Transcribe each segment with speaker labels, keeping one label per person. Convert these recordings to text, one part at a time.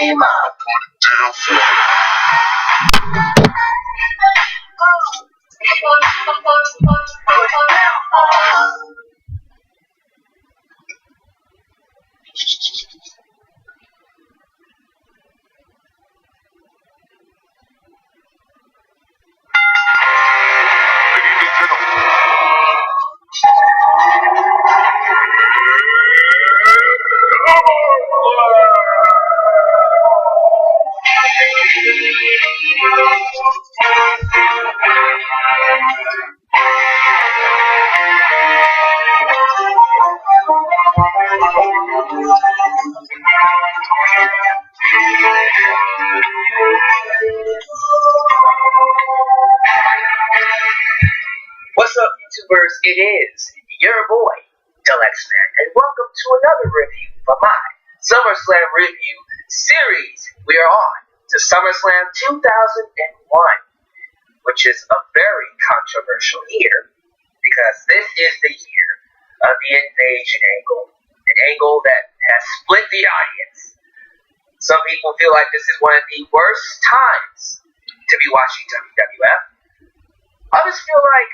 Speaker 1: game, I put it down for you.
Speaker 2: What's up, YouTubers? It is your boy, X-Man, and welcome to another review for my Summerslam review series. We are on to Summerslam 2001, which is a very controversial year because this is the year of the invasion angle, an angle that has split the audience. Some people feel like this is one of the worst times to be watching WWF. Others feel like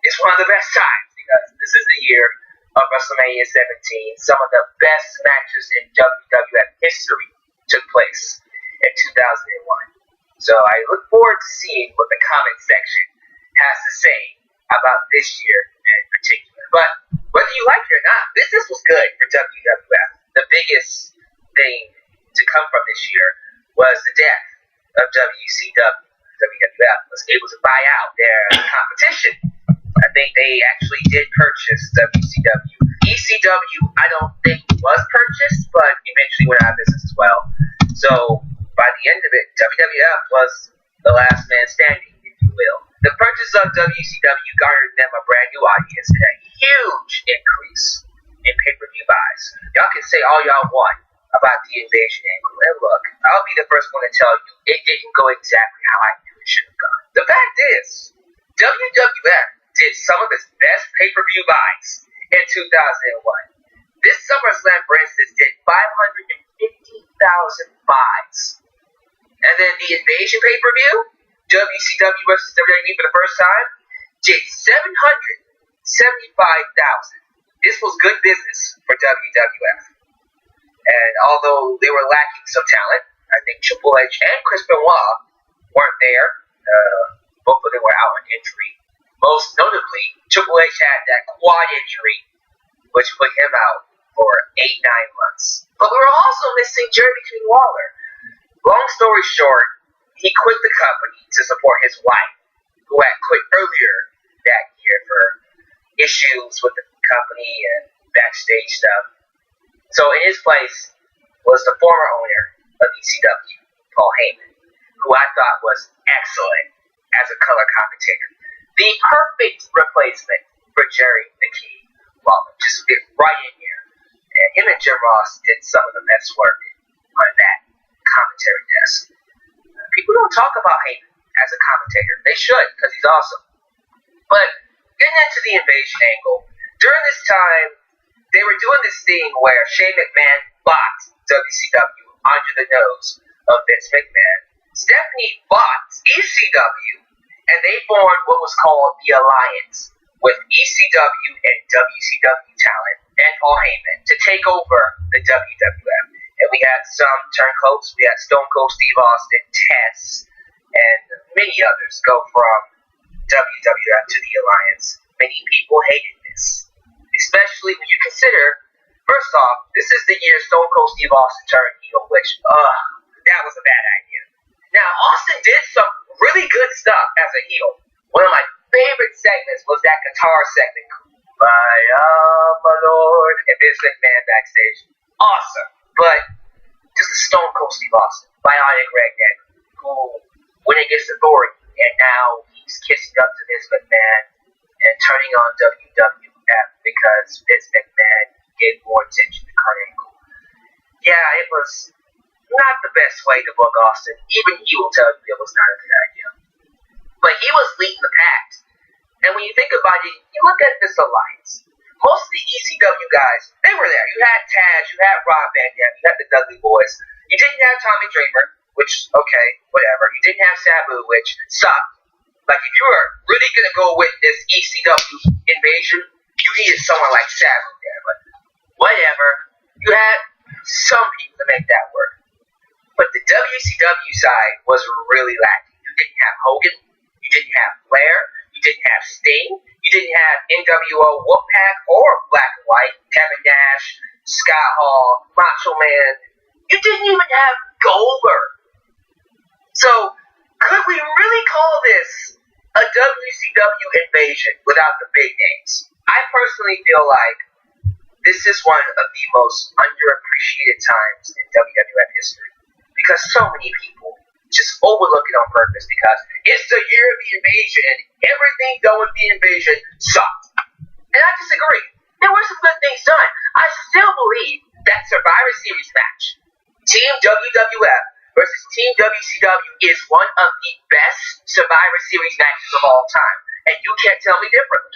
Speaker 2: it's one of the best times because this is the year of WrestleMania 17. Some of the best matches in WWF history took place in 2001. So I look forward to seeing what the comment section has to say about this year in particular. But whether you like it or not, business was good for WWF. The biggest thing to come from this year was the death of WCW. WWF was able to buy out their competition. I think they actually did purchase WCW. ECW, I don't think was purchased, but eventually went out of business as well. So by the end of it, WWF was the last man standing, if you will. The purchase of WCW garnered them a brand new audience and a huge increase in pay-per-view buys. Y'all can say all y'all want about the invasion angle, and look, I'll be the first one to tell you it didn't go exactly how I knew it should have gone. The fact is, WWF did some of its best pay-per-view buys in 2001. This SummerSlam, for instance, did 550,000 buys. And then the invasion pay-per-view, WCW versus WWE for the first time, did 775,000. This was good business for WWF. And although they were lacking some talent, I think Triple H and Chris Benoit weren't there. Both of them were out on injury. Most notably, Triple H had that quad injury, which put him out for 8-9 months. But we were also missing Jerry King Lawler. Long story short, he quit the company to support his wife, who had quit earlier that year for issues with the company and backstage stuff. So in his place was the former owner of ECW, Paul Heyman, who I thought was excellent as a color commentator. The perfect replacement for Jerry the King Lawler. Just fit right in here. And him and Jim Ross did some of the best work on that commentary desk. People don't talk about Heyman as a commentator. They should, because he's awesome. But getting into the invasion angle, during this time, they were doing this thing where Shane McMahon bought WCW under the nose of Vince McMahon. Stephanie bought ECW, and they formed what was called the Alliance with ECW and WCW talent and Paul Heyman to take over the WWF. And we had some turncoats. We had Stone Cold Steve Austin, Tess, and many others go from WWF to the Alliance. Many people hated this, especially when you consider, first off, this is the year Stone Cold Steve Austin turned heel, which, that was a bad idea. Now, Austin did some really good stuff as a heel. One of my favorite segments was that guitar segment, my lord, and Vince McMahon backstage. Awesome. But this is Stone Cold Steve Austin, bionic redneck, who went against authority, and now he's kissing up to Vince McMahon and turning on WWF because Vince McMahon gave more attention to Kurt Angle. Yeah, it was not the best way to book Austin. Even he will tell you it was not a good idea. But he was leading the pack. And when you think about it, you look at this alliance. Most of the ECW guys, they were there. You had Taz, you had Rob Van Dam, you had the Dudley Boys. You didn't have Tommy Dreamer, which, okay, whatever. You didn't have Sabu, which sucked. Like, if you were really going to go with this ECW invasion, you needed someone like Sabu there. But whatever. You had some people to make that work. But the WCW side was really lacking. You didn't have Hogan. You didn't have Flair. You didn't have Sting. You didn't have NWO Wolfpack or Black and White, Kevin Nash, Scott Hall, Macho Man. You didn't even have Goldberg. So, could we really call this a WCW invasion without the big names? I personally feel like this is one of the most underappreciated times in WWF history because so many people just overlook it on purpose because it's the year of the invasion and everything done with the invasion sucked. And I disagree. There were some good things done. I still believe that Survivor Series match, Team WWF versus Team WCW, is one of the best Survivor Series matches of all time. And you can't tell me different.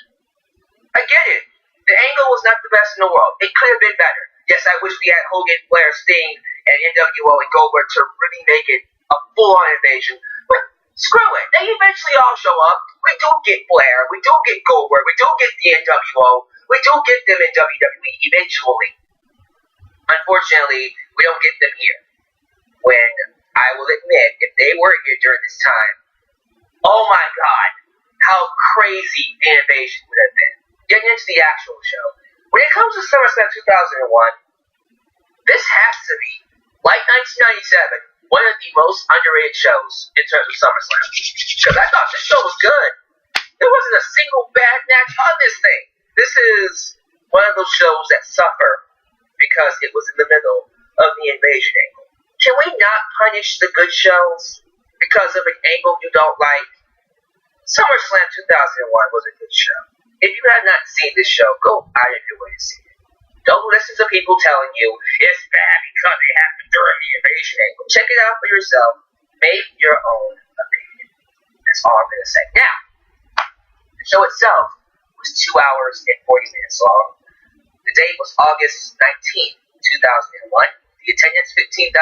Speaker 2: I get it. The angle was not the best in the world. It could have been better. Yes, I wish we had Hogan, Flair, Sting, and NWO and Goldberg to really make it a full-on invasion. But screw it. They eventually all show up. We do get Flair. We do get Goldberg. We do get the NWO. We do get them in WWE eventually. Unfortunately, we don't get them here. When, I will admit, if they were here during this time, oh my God, how crazy the invasion would have been. Getting into the actual show. When it comes to SummerSlam 2001, this has to be, like 1997, one of the most underrated shows in terms of SummerSlam. Because I thought this show was good. There wasn't a single bad match on this thing. This is one of those shows that suffer because it was in the middle of the invasion angle. Can we not punish the good shows because of an angle you don't like? SummerSlam 2001 was a good show. If you have not seen this show, go out of your way to see it. Don't listen to people telling you it's bad because they happened during the invasion angle. Check it out for yourself. Make your own opinion. That's all I'm going to say. Now, the show itself was 2 hours and 40 minutes long. The date was August 19th, 2001. The attendance, 15,293.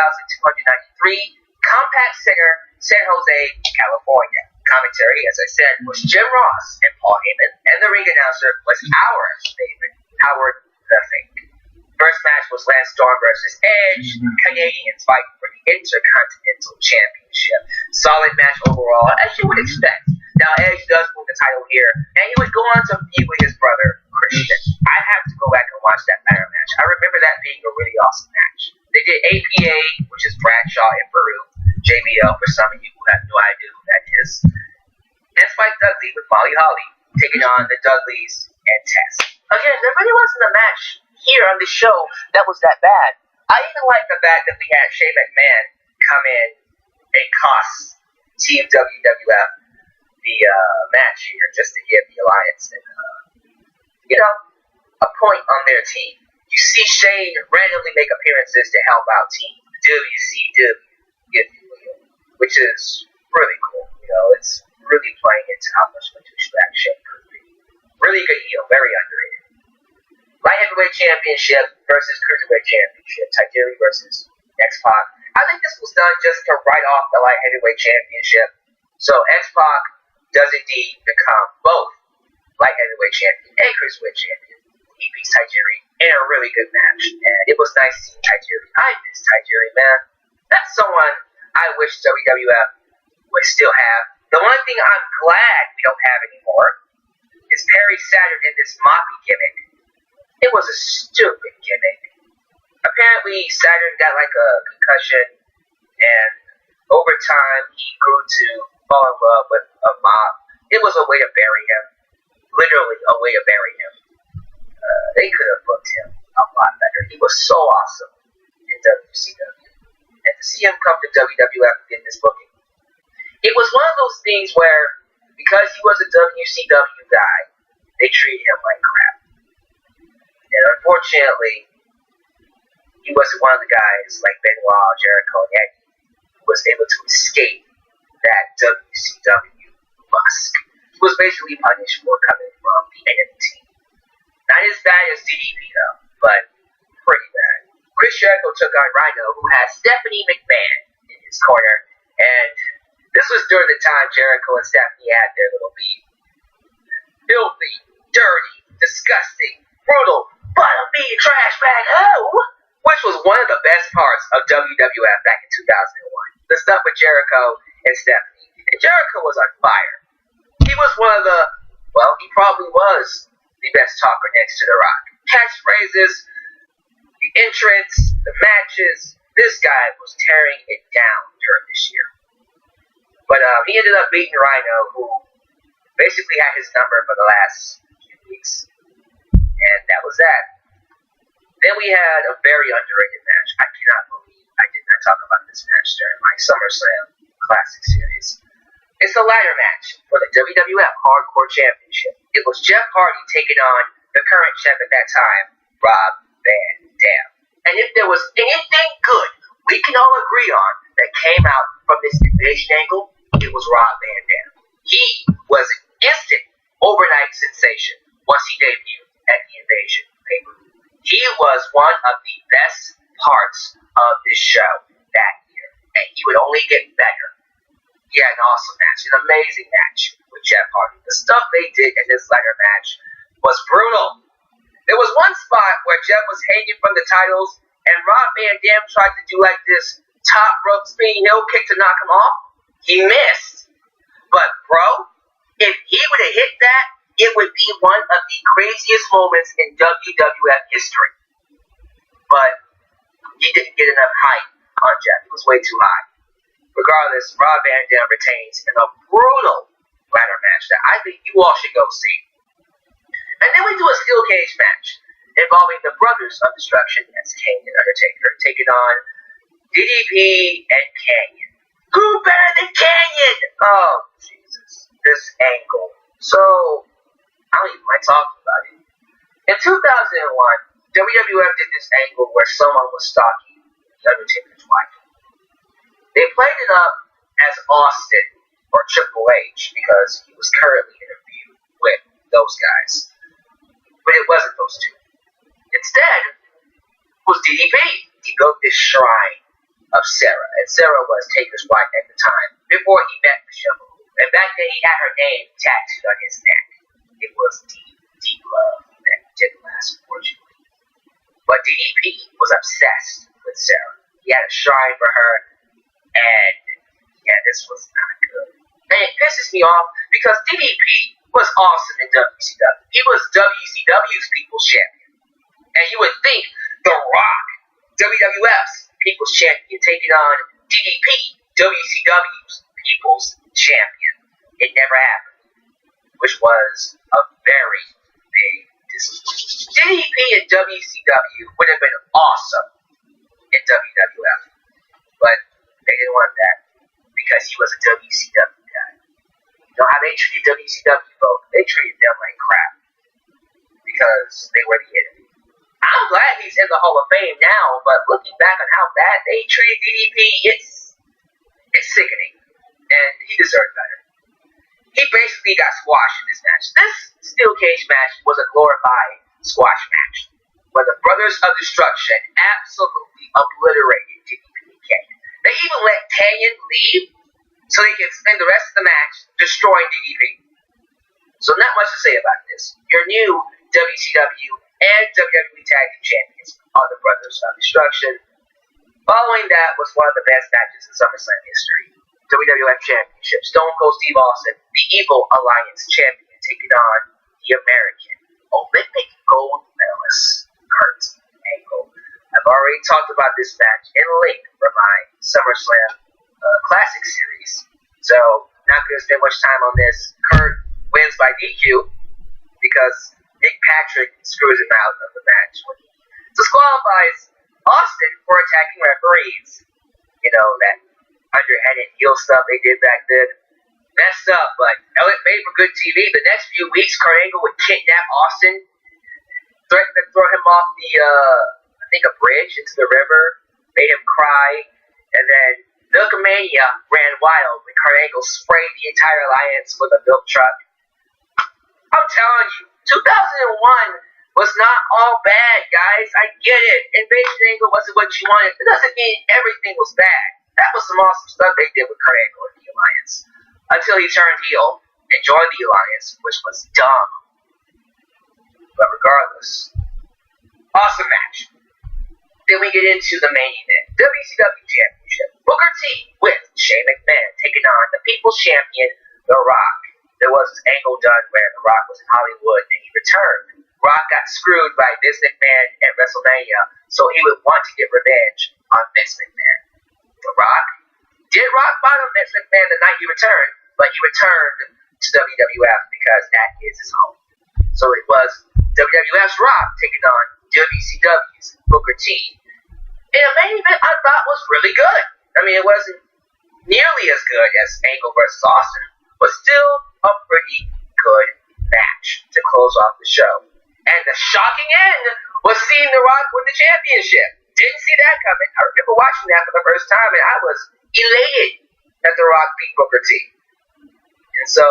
Speaker 2: Compact Center, San Jose, California. Commentary, as I said, was Jim Ross and Paul Heyman, and the ring announcer was our favorite, Howard the Fink. First match was Lance Storm versus Edge, Canadians fighting for the Intercontinental Championship. Solid match overall, as you would expect. Now, Edge does win the title here, and he would go on to feud with his brother, Christian. I have to go back and watch that ladder match. I remember that being a really awesome match. They did APA, which is Bradshaw and Farouk. JBL, for some of you who have no idea who that is. And Spike Dudley with Molly Holly, taking on the Dudleys and Tess. Again, there really wasn't a match here on this show that was that bad. I even like the fact that we had Shane McMahon come in and cost Team WWF the match here, just to give the Alliance a point on their team. You see Shane randomly make appearances to help out Team WCW, if you will, which is really cool. It's really playing into how much of a douchebag Shane could be. Really good heel, very underrated. Light Heavyweight Championship versus Cruiserweight Championship, Tajiri versus X-Pac. I think this was done just to write off the Light Heavyweight Championship. So X-Pac does indeed become both Light Heavyweight Champion and Cruiserweight Champion. He beats Tajiri in a really good match, and it was nice seeing Tajiri. I miss Tajiri, man. That's someone I wish WWF would still have. The one thing I'm glad we don't have anymore is Perry Saturn in this Moppy gimmick. It was a stupid gimmick. Apparently, Saturn got like a concussion, and over time, he grew to fall in love with a mop. It was a way to bury him. Literally, a way to bury him. They could have booked him a lot better. He was so awesome in WCW. And to see him come to WWF in this booking, it was one of those things where, because he was a WCW guy, they treated him like crap. And unfortunately, he wasn't one of the guys like Benoit, Jericho, and Eddie who was able to escape that WCW musk. He was basically punished for coming from the enemy team. Not as bad as DDP though, but pretty bad. Chris Jericho took on Rhino, who had Stephanie McMahon in his corner, and this was during the time Jericho and Stephanie had their little beef. Filthy, dirty, disgusting, brutal, bottom beat, trash bag, which was one of the best parts of WWF back in 2001. The stuff with Jericho and Stephanie. And Jericho was on fire. He was one of the, well, he probably was the best talker next to The Rock. Catchphrases, the entrance, the matches, this guy was tearing it down during this year. But he ended up beating Rhino, who basically had his number for the last few weeks. And that was that. Then we had a very underrated match. I cannot believe I did not talk about this match during my SummerSlam Classic Series. It's a ladder match for the WWF Hardcore Championship. It was Jeff Hardy taking on the current champ at that time, Rob Van Dam. And if there was anything good we can all agree on that came out from this invasion angle, it was Rob Van Dam. He was an instant overnight sensation once he debuted at the Invasion pay-per-view. He was one of the best parts of this show that year, and he would only get better. He had an awesome match, an amazing match with Jeff Hardy. The stuff they did in this ladder match was brutal. There was one spot where Jeff was hanging from the titles, and Rob Van Dam tried to do like this top rope spinning heel kick to knock him off. He missed. But, bro, if he would have hit that, it would be one of the craziest moments in WWF history. But he didn't get enough hype on Jeff. It was way too high. Regardless, Rob Van Dam retains in a brutal ladder match that I think you all should go see. And then we do a steel cage match involving the Brothers of Destruction, that's Kane and Undertaker, taking on DDP and Canyon. Who better than Canyon? Oh, Jesus. This angle. So, I don't even like talking about it. In 2001, WWF did this angle where someone was stalking the Undertaker's wife. They played it up as Austin or Triple H because he was currently in a feud with those guys. But it wasn't those two. Instead, it was DDP. He built this shrine of Sarah, and Sarah was Taker's wife at the time, before he met Michelle. And back then he had her name tattooed on his neck. It was Deep Love that didn't last, unfortunately. But DDP was obsessed with Sarah. He had a shrine for her, and yeah, this was not good. And it pisses me off because DDP was awesome in WCW. He was WCW's People's Champion. And you would think The Rock, WWF's People's Champion, taking on DDP, WCW's People's Champion. It never happened, which was a very big disappointment. DDP in WCW would have been awesome in WWF, but they didn't want that because he was a WCW guy. You know how they treated WCW folks? They treated them like crap because they were the enemy. I'm glad he's in the Hall of Fame now, but looking back on how bad they treated DDP, it's sickening, and he deserved better. He basically got squashed in this match. This steel cage match was a glorified squash match, where the Brothers of Destruction absolutely obliterated DDP and Canyon. They even let Canyon leave so they could spend the rest of the match destroying DDP. So not much to say about this. Your new WCW and WWE Tag Team Champions are the Brothers of Destruction. Following that was one of the best matches in SummerSlam history. WWF Championship, Stone Cold Steve Austin, the Evil Alliance Champion, taking on the American Olympic gold medalist, Kurt Angle. I've already talked about this match in length for my SummerSlam Classic Series, so not going to spend much time on this. Kurt wins by DQ because Nick Patrick screws him out of the match when he disqualifies Austin for attacking referees. You know, that underhanded heel stuff they did back then. Messed up, but it made for good TV. The next few weeks, Kurt Angle would kidnap Austin, threaten to throw him off the, I think, a bridge into the river, made him cry, and then Milkamania ran wild when Kurt Angle sprayed the entire alliance with a milk truck. I'm telling you, 2001 was not all bad, guys. I get it. Invasion Angle wasn't what you wanted. It doesn't mean everything was bad. That was some awesome stuff they did with Kurt Angle in the Alliance. Until he turned heel and joined the Alliance, which was dumb. But regardless, awesome match. Then we get into the main event. WCW Championship. Booker T with Shane McMahon taking on the People's Champion, The Rock. There was this angle done where The Rock was in Hollywood and he returned. Rock got screwed by Vince McMahon at WrestleMania, so he would want to get revenge on Vince McMahon. The Rock did rock bottom Vince McMahon the night he returned, but he returned to WWF because that is his home. So it was WWF's Rock taking on WCW's Booker T. And the main event I thought was really good. I mean, it wasn't nearly as good as Angle versus Austin, but still a pretty good match to close off the show. And the shocking end was seeing The Rock win the championship. Didn't see that coming. I remember watching that for the first time, and I was elated that The Rock beat Booker T. And so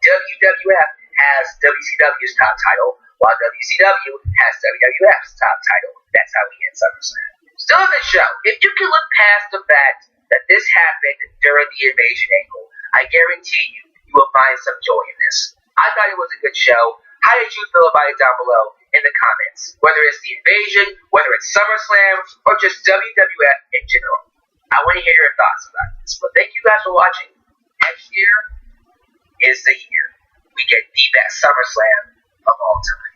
Speaker 2: WWF has WCW's top title, while WCW has WWF's top title. That's how we end SummerSlam. Still in the show, if you can look past the fact that this happened during the Invasion Angle, I guarantee you will find some joy in this. I thought it was a good show. How did you feel about it down below in the comments? Whether it's the Invasion, whether it's SummerSlam, or just WWF in general. I want to hear your thoughts about this. But thank you guys for watching. Next year is the year we get the best SummerSlam of all time.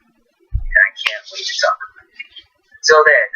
Speaker 2: And I can't wait to talk about it. Until then,